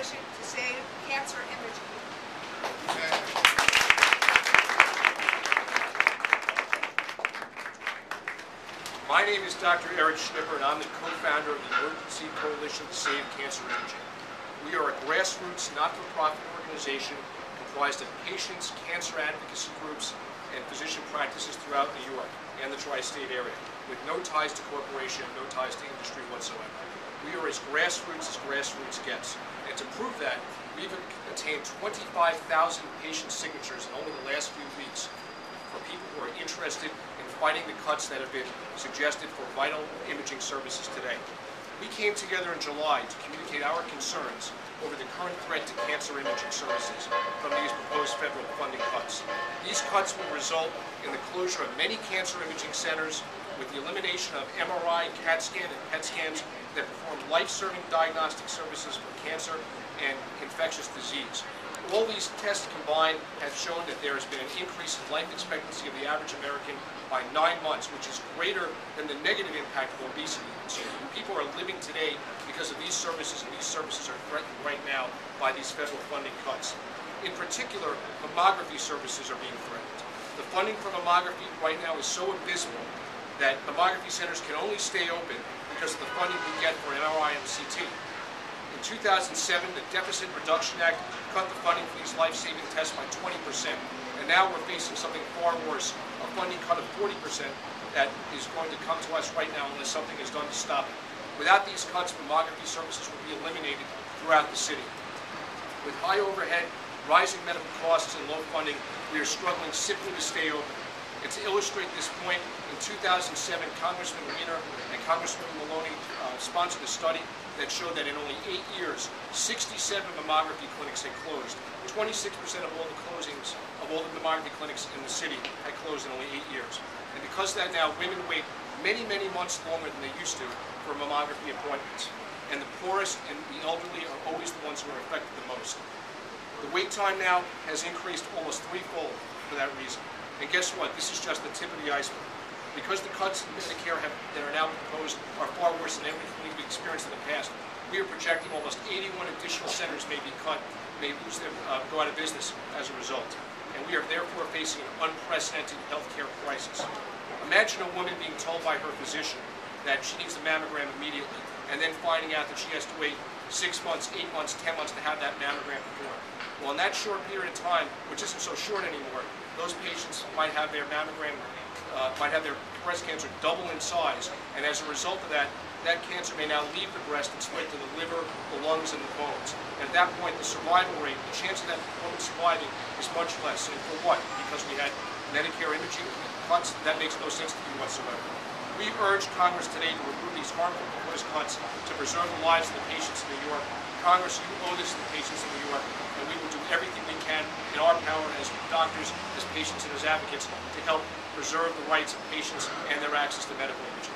coalition to save cancer imaging. My name is Dr. Eric Schnipper, and I'm the co-founder of the Emergency Coalition to Save Cancer Imaging. We are a grassroots, not-for-profit organization comprised of patients, cancer advocacy groups, and physician practices throughout New York and the tri-state area, with no ties to corporation, no ties to industry whatsoever. We are as grassroots gets. And to prove that, we've attained 25,000 patient signatures in only the last few weeks for people who are interested in fighting the cuts that have been suggested for vital imaging services today. We came together in July to communicate our concerns over the current threat to cancer imaging services from these proposed federal funding cuts. These cuts will result in the closure of many cancer imaging centers, with the elimination of MRI, CAT scan, and PET scans that perform life-saving diagnostic services for cancer and infectious disease. All these tests combined have shown that there has been an increase in life expectancy of the average American by 9 months, which is greater than the negative impact of obesity. So people are living today because of these services, and these services are threatened right now by these federal funding cuts. In particular, mammography services are being threatened. The funding for mammography right now is so abysmal that mammography centers can only stay open because of the funding we get for MRI and CT. In 2007, the Deficit Reduction Act cut the funding for these life-saving tests by 20%, and now we're facing something far worse, a funding cut of 40% that is going to come to us right now unless something is done to stop it. Without these cuts, mammography services will be eliminated throughout the city. With high overhead, rising medical costs, and low funding, we are struggling simply to stay open. And to illustrate this point, in 2007, Congressman Weiner and Congressman Maloney sponsored a study that showed that in only 8 years, 67 mammography clinics had closed. 26% of all the closings of all the mammography clinics in the city had closed in only 8 years. And because of that now, women wait many, many months longer than they used to for mammography appointments. And the poorest and the elderly are always the ones who are affected the most. The wait time now has increased almost threefold for that reason. And guess what? This is just the tip of the iceberg. Because the cuts in Medicare that are now proposed are far worse than anything we've experienced in the past, we are projecting almost 81 additional centers may be cut, may lose their, go out of business as a result. And we are therefore facing an unprecedented healthcare crisis. Imagine a woman being told by her physician that she needs a mammogram immediately, and then finding out that she has to wait 6 months, 8 months, 10 months to have that mammogram performed. Well, in that short period of time, which isn't so short anymore, those patients might have their mammogram, might have their breast cancer double in size, and as a result of that, that cancer may now leave the breast and spread to the liver, the lungs, and the bones. And at that point, the survival rate, the chance of that woman surviving is much less. And for what? Because we had Medicare imaging cuts? That makes no sense to me whatsoever. We urge Congress today to remove these harmful proposed cuts to preserve the lives of the patients in New York. Congress, you owe this to the patients in New York, and we will do everything we can in our power as doctors, as patients, and as advocates to help preserve the rights of patients and their access to medical imaging.